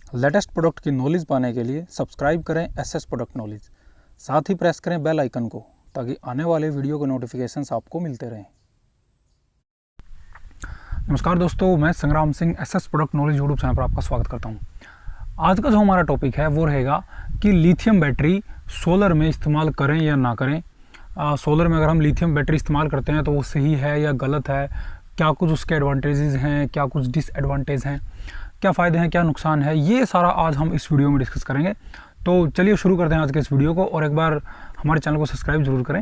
Latest product की knowledge पाने के लिए सब्सक्राइब करें एसएस प्रोडक्ट नॉलेज, साथ ही प्रेस करें बेल आइकन को ताकि आने वाले वीडियो के नोटिफिकेशंस आपको मिलते रहें। नमस्कार दोस्तों, मैं संग्राम Singh SS product knowledge YouTube channel पर आपका स्वागत करता हूं। आज का जो हमारा टॉपिक है वो रहेगा कि लिथियम बैटरी सोलर में इस्तेमाल करें या ना करें। सोलर में अगर हम लिथियम बैटरी इस्तेमाल करते हैं तो वो सही है या गलत है, क्या कुछ उसके एडवांटेजेस हैं, क्या कुछ डिसएडवांटेज हैं, क्या फ़ायदे हैं, क्या नुकसान है, ये सारा आज हम इस वीडियो में डिस्कस करेंगे। तो चलिए शुरू करते हैं आज के इस वीडियो को, और एक बार हमारे चैनल को सब्सक्राइब जरूर करें।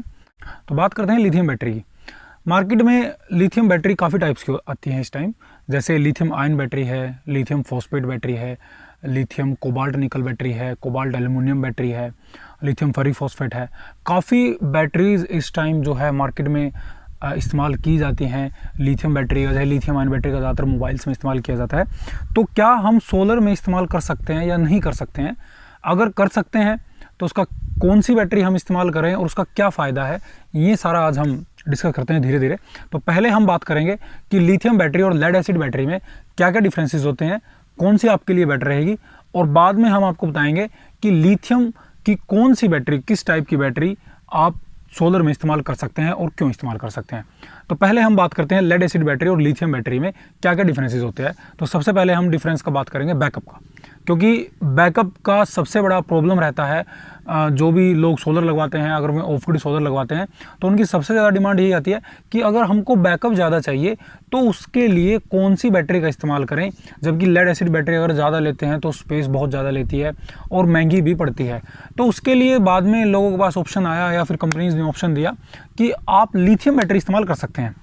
तो बात करते हैं लिथियम बैटरी की। मार्केट में लिथियम बैटरी काफ़ी टाइप्स की आती हैं इस टाइम, जैसे लिथियम आयन बैटरी है, लिथियम फॉस्फेट बैटरी है, लिथियम कोबाल्ट निकल बैटरी है, कोबाल्ट एल्युमिनियम बैटरी है, लिथियम फरी फॉस्फेट है। काफ़ी बैटरीज इस टाइम जो है मार्केट में इस्तेमाल की जाती हैं। लिथियम बैटरी का लिथियम आयन बैटरी का ज़्यादातर मोबाइल्स में इस्तेमाल किया जाता है। तो क्या हम सोलर में इस्तेमाल कर सकते हैं या नहीं कर सकते हैं? अगर कर सकते हैं तो उसका कौन सी बैटरी हम इस्तेमाल करें और उसका क्या फ़ायदा है, ये सारा आज हम डिस्कस करते हैं धीरे धीरे। तो पहले हम बात करेंगे कि लिथियम बैटरी और लेड एसिड बैटरी में क्या क्या डिफरेंसेस होते हैं, कौन सी आपके लिए बेटर रहेगी, और बाद में हम आपको बताएंगे कि लिथियम की कौन सी बैटरी, किस टाइप की बैटरी आप सोलर में इस्तेमाल कर सकते हैं और क्यों इस्तेमाल कर सकते हैं। तो पहले हम बात करते हैं लेड एसिड बैटरी और लिथियम बैटरी में क्या क्या डिफरेंसेस होते हैं। तो सबसे पहले हम डिफरेंस का बात करेंगे बैकअप का, क्योंकि बैकअप का सबसे बड़ा प्रॉब्लम रहता है। जो भी लोग सोलर लगवाते हैं, अगर वे ऑफ ग्रिड सोलर लगवाते हैं तो उनकी सबसे ज़्यादा डिमांड यही आती है कि अगर हमको बैकअप ज़्यादा चाहिए तो उसके लिए कौन सी बैटरी का इस्तेमाल करें। जबकि लेड एसिड बैटरी अगर ज़्यादा लेते हैं तो स्पेस बहुत ज़्यादा लेती है और महंगी भी पड़ती है। तो उसके लिए बाद में लोगों के पास ऑप्शन आया, या फिर कंपनीज ने ऑप्शन दिया कि आप लिथियम बैटरी इस्तेमाल कर सकते हैं।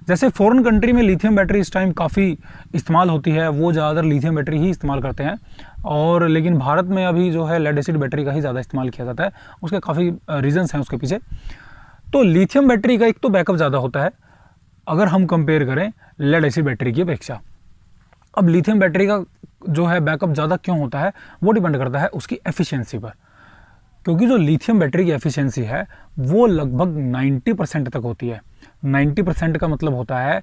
जैसे फॉरेन कंट्री में लिथियम बैटरी इस टाइम काफ़ी इस्तेमाल होती है, वो ज़्यादातर लिथियम बैटरी ही इस्तेमाल करते हैं। और लेकिन भारत में अभी जो है लेड एसिड बैटरी का ही ज़्यादा इस्तेमाल किया जाता है। उसके काफ़ी रीजंस हैं उसके पीछे। तो लिथियम बैटरी का एक तो बैकअप ज़्यादा होता है अगर हम कंपेयर करें लेड एसिड बैटरी की अपेक्षा। अब लिथियम बैटरी का जो है बैकअप ज़्यादा क्यों होता है, वो डिपेंड करता है उसकी एफिशिएंसी पर। क्योंकि जो लिथियम बैटरी की एफिशिएंसी है वो लगभग 90% तक होती है। 90% का मतलब होता है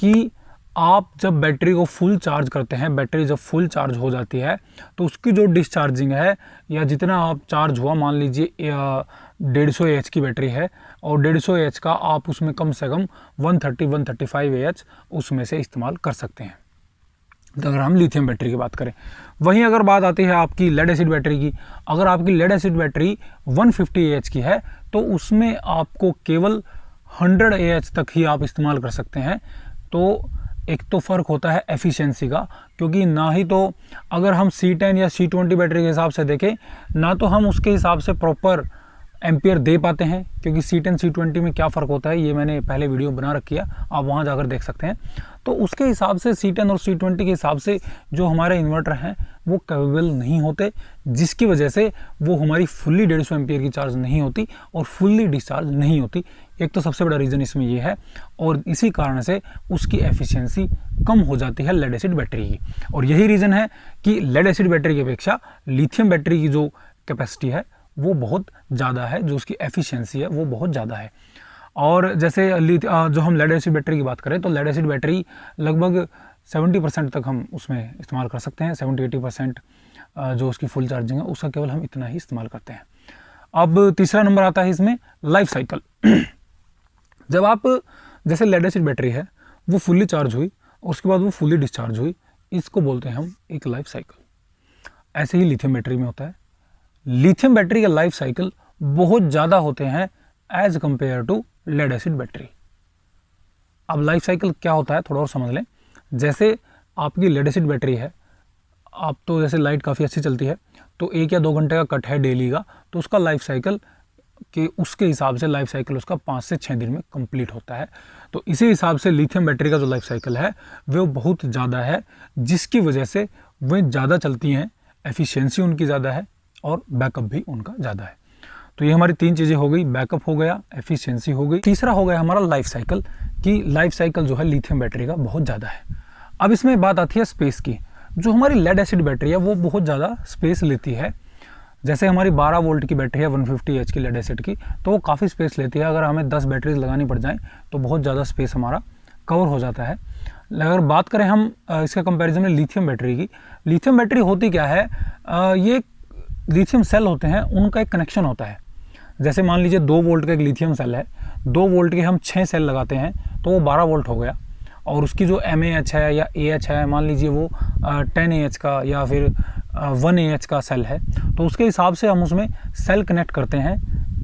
कि आप जब बैटरी को फुल चार्ज करते हैं, बैटरी जब फुल चार्ज हो जाती है तो उसकी जो डिस्चार्जिंग है, या जितना आप चार्ज हुआ, मान लीजिए 150 AH की बैटरी है और 150 AH का आप उसमें कम से कम 130-135 AH उसमें से इस्तेमाल कर सकते हैं, अगर हम लिथियम बैटरी की बात करें। वहीं अगर बात आती है आपकी लेड एसिड बैटरी की, अगर आपकी लेड एसिड बैटरी 150 AH की है तो उसमें आपको केवल 100 AH तक ही आप इस्तेमाल कर सकते हैं। तो एक तो फ़र्क होता है एफिशिएंसी का, क्योंकि ना ही तो अगर हम C10 या C20 बैटरी के हिसाब से देखें, ना तो हम उसके हिसाब से प्रॉपर एम्पियर दे पाते हैं, क्योंकि C10 C20 में क्या फ़र्क होता है ये मैंने पहले वीडियो बना रखी है, आप वहाँ जाकर देख सकते हैं। तो उसके हिसाब से C10 और C20 के हिसाब से जो हमारे इन्वर्टर हैं वो कैपेबल नहीं होते, जिसकी वजह से वो हमारी फुल्ली 150 एम्पियर की चार्ज नहीं होती और फुल्ली डिस्चार्ज नहीं होती। एक तो सबसे बड़ा रीज़न इसमें ये है, और इसी कारण से उसकी एफिशिएंसी कम हो जाती है लेड एसिड बैटरी की। और यही रीज़न है कि लेड एसिड बैटरी की अपेक्षा लिथियम बैटरी की जो कैपेसिटी है वो बहुत ज़्यादा है, जो उसकी एफिशिएंसी है वो बहुत ज़्यादा है। और जैसे जो हम लेड एसिड बैटरी की बात करें तो लेड एसिड बैटरी लगभग 70% तक हम उसमें इस्तेमाल कर सकते हैं। 70-80% जो उसकी फुल चार्जिंग है उसका केवल हम इतना ही इस्तेमाल करते हैं। अब तीसरा नंबर आता है इसमें लाइफ साइकिल। जब आप जैसे लेड एसिड बैटरी है वो फुल्ली चार्ज हुई और उसके बाद वो फुल्ली डिस्चार्ज हुई, इसको बोलते हैं हम एक लाइफ साइकिल। ऐसे ही लिथियम बैटरी में होता है। लिथियम बैटरी का लाइफ साइकिल बहुत ज़्यादा होते हैं as compare to lead acid battery. अब लाइफ साइकिल क्या होता है थोड़ा और समझ लें। जैसे आपकी लेड एसिड बैटरी है, आप तो जैसे लाइट काफ़ी अच्छी चलती है तो 1 या 2 घंटे का कट है डेली का, तो उसका लाइफ साइकिल कि उसके हिसाब से लाइफ साइकिल उसका 5 से 6 दिन में कंप्लीट होता है। तो इसी हिसाब से लिथियम बैटरी का जो लाइफ साइकिल है वो बहुत ज़्यादा है, जिसकी वजह से वे ज़्यादा चलती हैं, एफिशिएंसी उनकी ज़्यादा है और बैकअप भी उनका ज़्यादा है। तो ये हमारी 3 चीज़ें हो गई, बैकअप हो गया, एफिशिएंसी हो गई। तीसरा हो गया हमारा लाइफ साइकिल, कि लाइफ साइकिल जो है लिथियम बैटरी का बहुत ज़्यादा है। अब इसमें बात आती है स्पेस की। जो हमारी लेड एसिड बैटरी है वो बहुत ज़्यादा स्पेस लेती है। जैसे हमारी 12 वोल्ट की बैटरी है 150 AH की लेड एसिड की, तो वो काफ़ी स्पेस लेती है। अगर हमें 10 बैटरीज लगानी पड़ जाएँ तो बहुत ज़्यादा स्पेस हमारा कवर हो जाता है। अगर बात करें हम इसके कंपैरिजन में लिथियम बैटरी की, लिथियम बैटरी होती क्या है, ये लिथियम सेल होते हैं, उनका एक कनेक्शन होता है। जैसे मान लीजिए 2 वोल्ट का एक लिथियम सेल है, 2 वोल्ट के हम 6 सेल लगाते हैं तो वो 12 वोल्ट हो गया, और उसकी जो MAH है या AH है, मान लीजिए वो 10 AH का या फिर 1 AH का सेल है, तो उसके हिसाब से हम उसमें सेल कनेक्ट करते हैं।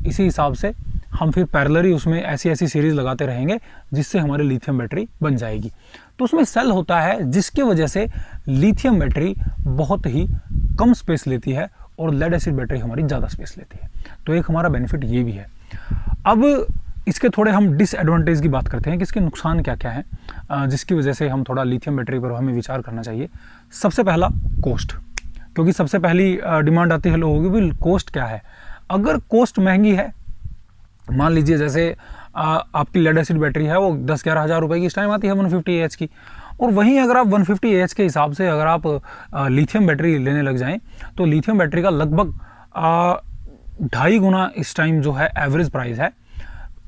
इसी हिसाब से हम फिर पैरेलली उसमें ऐसी ऐसी सीरीज़ लगाते रहेंगे जिससे हमारी लिथियम बैटरी बन जाएगी। तो उसमें सेल होता है जिसके वजह से लिथियम बैटरी बहुत ही कम स्पेस लेती है और लेड एसिड बैटरी हमारी ज़्यादा स्पेस लेती है। तो एक हमारा बेनिफिट ये भी है। अब इसके थोड़े हम डिसएडवांटेज की बात करते हैं कि इसके नुकसान क्या क्या हैं, जिसकी वजह से हम थोड़ा लिथियम बैटरी पर हमें विचार करना चाहिए। सबसे पहला कॉस्ट, क्योंकि सबसे पहली डिमांड आती है लोगों की भी कॉस्ट क्या है। अगर कॉस्ट महंगी है, मान लीजिए जैसे आपकी लेड एसिड बैटरी है वो 10-11 हज़ार रुपये की इस टाइम आती है 150 AH की, और वहीं अगर आप 150 AH के हिसाब से अगर आप लिथियम बैटरी लेने लग जाएं तो लिथियम बैटरी का लगभग 2.5 गुना इस टाइम जो है एवरेज प्राइस है।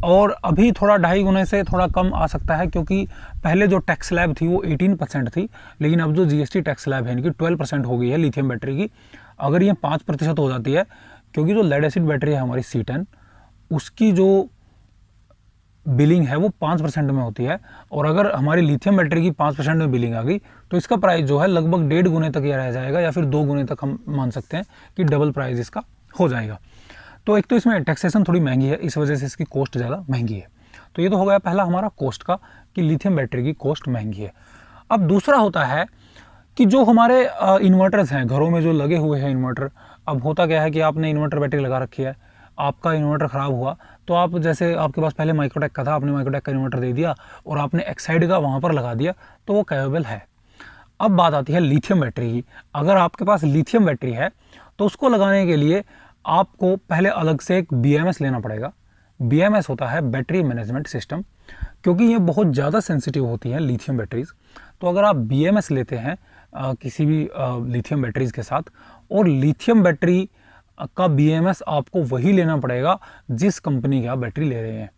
और अभी थोड़ा 2.5 गुने से थोड़ा कम आ सकता है, क्योंकि पहले जो टैक्स स्लैब थी वो 18% थी, लेकिन अब जो GST टैक्स स्लैब है इनकी 12% हो गई है लिथियम बैटरी की। अगर ये 5% हो जाती है, क्योंकि जो लेड एसिड बैटरी है हमारी C10 उसकी जो बिलिंग है वो 5% में होती है, और अगर हमारी लिथियम बैटरी की 5% में बिलिंग आ गई तो इसका प्राइस जो है लगभग 1.5 गुने तक ये रह जाएगा, या फिर 2 गुने तक हम मान सकते हैं कि डबल प्राइस इसका हो जाएगा। तो एक तो इसमें टैक्सेशन थोड़ी महंगी है, इस वजह से इसकी कॉस्ट ज़्यादा महंगी है। तो ये तो हो गया पहला हमारा कॉस्ट का, कि लिथियम बैटरी की कॉस्ट महंगी है। अब दूसरा होता है कि जो हमारे इन्वर्टर्स हैं घरों में जो लगे हुए हैं इन्वर्टर, अब होता क्या है कि आपने इन्वर्टर बैटरी लगा रखी है, आपका इन्वर्टर ख़राब हुआ तो आप जैसे आपके पास पहले माइक्रोटेक का था, आपने माइक्रोटेक का इन्वर्टर दे दिया और आपने एक्साइड का वहाँ पर लगा दिया, तो वो कैपेबल है। अब बात आती है लिथियम बैटरी की। अगर आपके पास लिथियम बैटरी है तो उसको लगाने के लिए आपको पहले अलग से एक BMS लेना पड़ेगा। BMS होता है बैटरी मैनेजमेंट सिस्टम, क्योंकि ये बहुत ज़्यादा सेंसिटिव होती हैं लिथियम बैटरीज। तो अगर आप BMS लेते हैं किसी भी लिथियम बैटरीज के साथ, और लिथियम बैटरी का BMS आपको वही लेना पड़ेगा जिस कंपनी की आप बैटरी ले रहे हैं,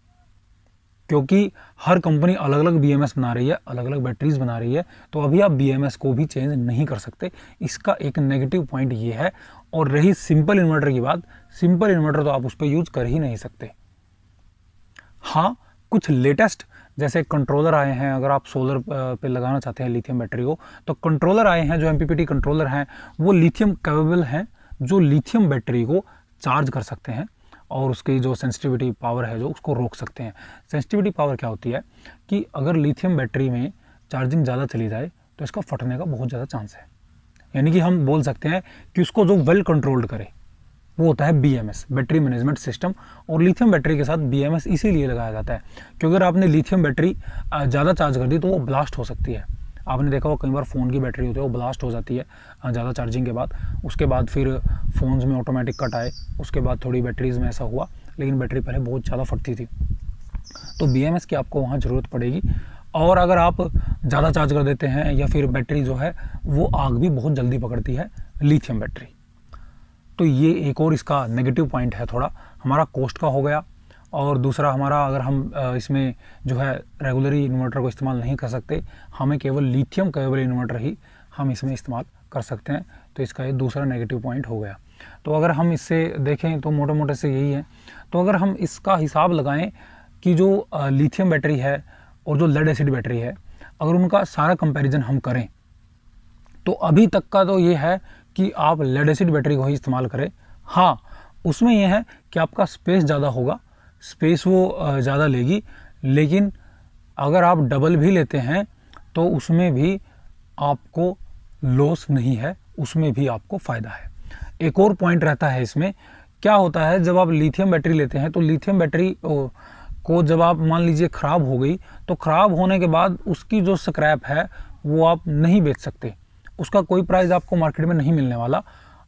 क्योंकि हर कंपनी अलग अलग BMS बना रही है, अलग अलग बैटरीज बना रही है, तो अभी आप BMS को भी चेंज नहीं कर सकते। इसका एक नेगेटिव पॉइंट ये है। और रही सिंपल इन्वर्टर की बात, सिंपल इन्वर्टर तो आप उस पर यूज कर ही नहीं सकते। हाँ, कुछ लेटेस्ट जैसे कंट्रोलर आए हैं, अगर आप सोलर पे लगाना चाहते हैं लिथियम बैटरी को, तो कंट्रोलर आए हैं जो MPPT कंट्रोलर हैं, वो लिथियम कैपेबल हैं, जो लिथियम बैटरी को चार्ज कर सकते हैं और उसकी जो सेंसिटिविटी पावर है जो उसको रोक सकते हैं। सेंसिटिविटी पावर क्या होती है कि अगर लिथियम बैटरी में चार्जिंग ज़्यादा चली जाए तो इसका फटने का बहुत ज़्यादा चांस है। यानी कि हम बोल सकते हैं कि उसको जो वेल कंट्रोल्ड करे वो होता है BMS, बैटरी मैनेजमेंट सिस्टम। और लिथियम बैटरी के साथ BMS इसीलिए लगाया जाता है क्योंकि अगर आपने लिथियम बैटरी ज़्यादा चार्ज कर दी तो वो ब्लास्ट हो सकती है। आपने देखा हो कई बार फ़ोन की बैटरी होती है वो ब्लास्ट हो जाती है ज़्यादा चार्जिंग के बाद, उसके बाद फिर फ़ोन्स में ऑटोमेटिक कट आए, उसके बाद थोड़ी बैटरीज़ में ऐसा हुआ, लेकिन बैटरी पहले बहुत ज़्यादा फटती थी। तो BMS की आपको वहाँ ज़रूरत पड़ेगी। और अगर आप ज़्यादा चार्ज कर देते हैं या फिर बैटरी जो है वो आग भी बहुत जल्दी पकड़ती है लिथियम बैटरी। तो ये एक और इसका नेगेटिव पॉइंट है, थोड़ा हमारा कॉस्ट का हो गया। और दूसरा हमारा, अगर हम इसमें जो है रेगुलरी इन्वर्टर को इस्तेमाल नहीं कर सकते, हमें केवल लिथियम कैपेबल इन्वर्टर ही हम इसमें इस्तेमाल कर सकते हैं, तो इसका ये दूसरा नेगेटिव पॉइंट हो गया। तो अगर हम इससे देखें तो मोटे मोटे से यही है। तो अगर हम इसका हिसाब लगाएं कि जो लिथियम बैटरी है और जो लेड एसिड बैटरी है, अगर उनका सारा कंपैरिजन हम करें तो अभी तक का तो ये है कि आप लेड एसिड बैटरी को ही इस्तेमाल करें। हाँ, उसमें यह है कि आपका स्पेस ज़्यादा होगा, स्पेस वो ज़्यादा लेगी, लेकिन अगर आप डबल भी लेते हैं तो उसमें भी आपको लॉस नहीं है, उसमें भी आपको फ़ायदा है। एक और पॉइंट रहता है इसमें, क्या होता है जब आप लिथियम बैटरी लेते हैं तो लिथियम बैटरी को जब आप मान लीजिए ख़राब हो गई तो ख़राब होने के बाद उसकी जो स्क्रैप है वो आप नहीं बेच सकते, उसका कोई प्राइस आपको मार्केट में नहीं मिलने वाला।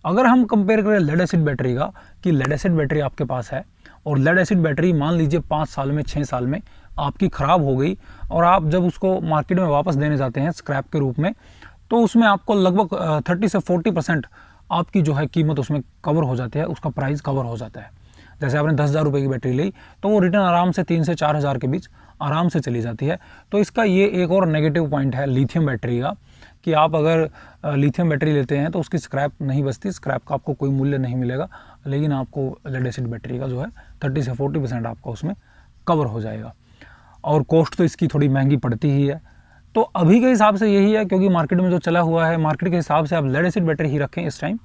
अगर हम कंपेयर करें लेड एसिड बैटरी का, कि लेड एसिड बैटरी आपके पास है और लेड एसिड बैटरी मान लीजिए 5 साल में 6 साल में आपकी ख़राब हो गई और आप जब उसको मार्केट में वापस देने जाते हैं स्क्रैप के रूप में, तो उसमें आपको लगभग 30 से 40% आपकी जो है कीमत उसमें कवर हो जाती है, उसका प्राइस कवर हो जाता है। जैसे आपने 10,000 रुपये की बैटरी ली तो वो रिटर्न आराम से 3 से 4 हज़ार के बीच आराम से चली जाती है। तो इसका ये एक और नेगेटिव पॉइंट है लिथियम बैटरी का, कि आप अगर लिथियम बैटरी लेते हैं तो उसकी स्क्रैप नहीं बचती, स्क्रैप का आपको कोई मूल्य नहीं मिलेगा, लेकिन आपको लेड एसिड बैटरी का जो है 30 से 40% आपका उसमें कवर हो जाएगा। और कॉस्ट तो इसकी थोड़ी महंगी पड़ती ही है। तो अभी के हिसाब से यही है, क्योंकि मार्केट में जो चला हुआ है, मार्केट के हिसाब से आप लेड एसिड बैटरी ही रखें इस टाइम,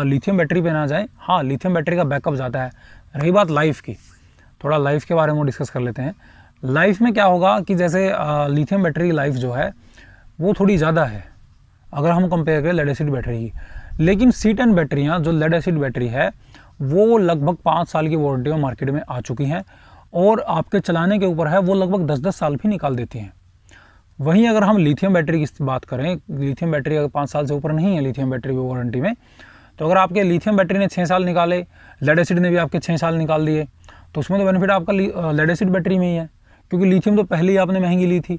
लिथियम बैटरी पे ना जाएं। हाँ, लिथियम बैटरी का बैकअप ज़्यादा है। रही बात लाइफ की, थोड़ा लाइफ के बारे में डिस्कस कर लेते हैं। लाइफ में क्या होगा कि जैसे लिथियम बैटरी की लाइफ जो है वो थोड़ी ज़्यादा है अगर हम कंपेयर करें लेड एसिड बैटरी की। लेकिन C10 बैटरियाँ जो लेड एसिड बैटरी है वो लगभग 5 साल की वारंटी में मार्केट में आ चुकी हैं, और आपके चलाने के ऊपर है, वो लगभग 10-10 साल भी निकाल देती हैं। वहीं अगर हम लिथियम बैटरी की बात करें, लिथियम बैटरी अगर 5 साल से ऊपर नहीं है लिथियम बैटरी की वारंटी में, तो अगर आपके लिथियम बैटरी ने 6 साल निकाले, लेड एसिड ने भी आपके 6 साल निकाल दिए, तो उसमें तो बेनिफिट आपका लेड एसिड बैटरी में ही है, क्योंकि लिथियम तो पहले ही आपने महंगी ली थी,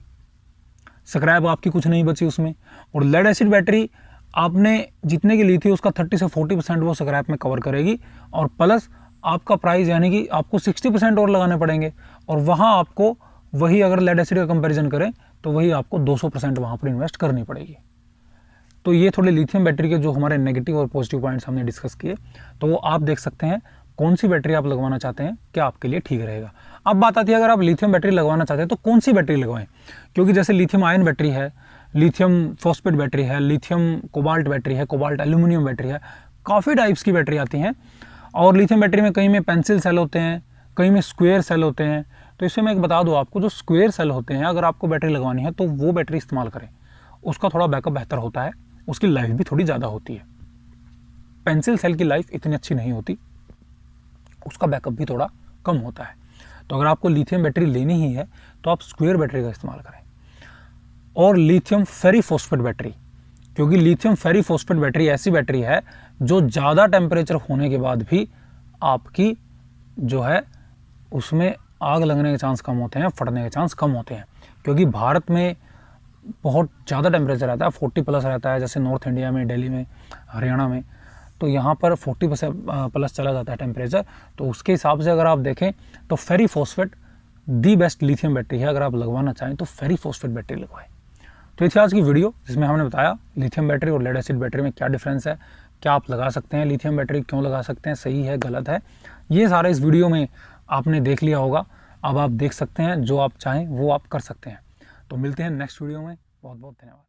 स्क्रैप आपकी कुछ नहीं बची उसमें। और लेड एसिड बैटरी आपने जितने की ली थी उसका 30 से 40% वो स्क्रैप में कवर करेगी, और प्लस आपका प्राइस यानी कि आपको 60% और लगाने पड़ेंगे, और वहाँ आपको वही अगर लेड एसिड का कंपैरिजन करें तो वही आपको 200% वहाँ पर इन्वेस्ट करनी पड़ेगी। तो ये थोड़े लिथियम बैटरी के जो हमारे नेगेटिव और पॉजिटिव पॉइंट्स हमने डिस्कस किए, तो वो आप देख सकते हैं कौन सी बैटरी आप लगवाना चाहते हैं, क्या आपके लिए ठीक रहेगा। अब बात आती है अगर आप लिथियम बैटरी लगवाना चाहते हैं तो कौन सी बैटरी लगवाएं, क्योंकि जैसे लिथियम आयन बैटरी है, लिथियम फॉस्फेट बैटरी है, लिथियम कोबाल्ट बैटरी है, कोबाल्ट एल्यूमिनियम बैटरी है, काफ़ी टाइप्स की बैटरी आती हैं। और लिथियम बैटरी में कहीं में पेंसिल सेल होते हैं, कहीं में स्क्वायर सेल होते हैं। तो इसमें मैं एक बता दूँ आपको, जो स्क्वायर सेल होते हैं अगर आपको बैटरी लगवानी है तो वो बैटरी इस्तेमाल करें, उसका थोड़ा बैकअप बेहतर होता है, उसकी लाइफ भी थोड़ी ज़्यादा होती है। पेंसिल सेल की लाइफ इतनी अच्छी नहीं होती, उसका बैकअप भी थोड़ा कम होता है। तो अगर आपको लिथियम बैटरी लेनी ही है तो आप स्क्वायर बैटरी का इस्तेमाल करें। और लिथियम फेरीफॉस्फेट बैटरी, क्योंकि लिथियम फेरीफॉस्फेट बैटरी ऐसी बैटरी है जो ज़्यादा टेम्परेचर होने के बाद भी आपकी जो है उसमें आग लगने के चांस कम होते हैं, फटने के चांस कम होते हैं। क्योंकि भारत में बहुत ज़्यादा टेम्परेचर रहता है, 40 प्लस रहता है, जैसे नॉर्थ इंडिया में, दिल्ली में, हरियाणा में, तो यहाँ पर 40 प्लस चला जाता है टेम्परेचर। तो उसके हिसाब से अगर आप देखें तो फेरीफॉस्फेट दी बेस्ट लिथियम बैटरी है। अगर आप लगवाना चाहें तो फेरीफॉस्फेट बैटरी लगवाएं। तो ये थी आज की वीडियो जिसमें हमने बताया लिथियम बैटरी और लेड एसिड बैटरी में क्या डिफरेंस है, क्या आप लगा सकते हैं, लिथियम बैटरी क्यों लगा सकते हैं, सही है गलत है, ये सारा इस वीडियो में आपने देख लिया होगा। अब आप देख सकते हैं, जो आप चाहें वो आप कर सकते हैं। तो मिलते हैं नेक्स्ट वीडियो में। बहुत बहुत धन्यवाद।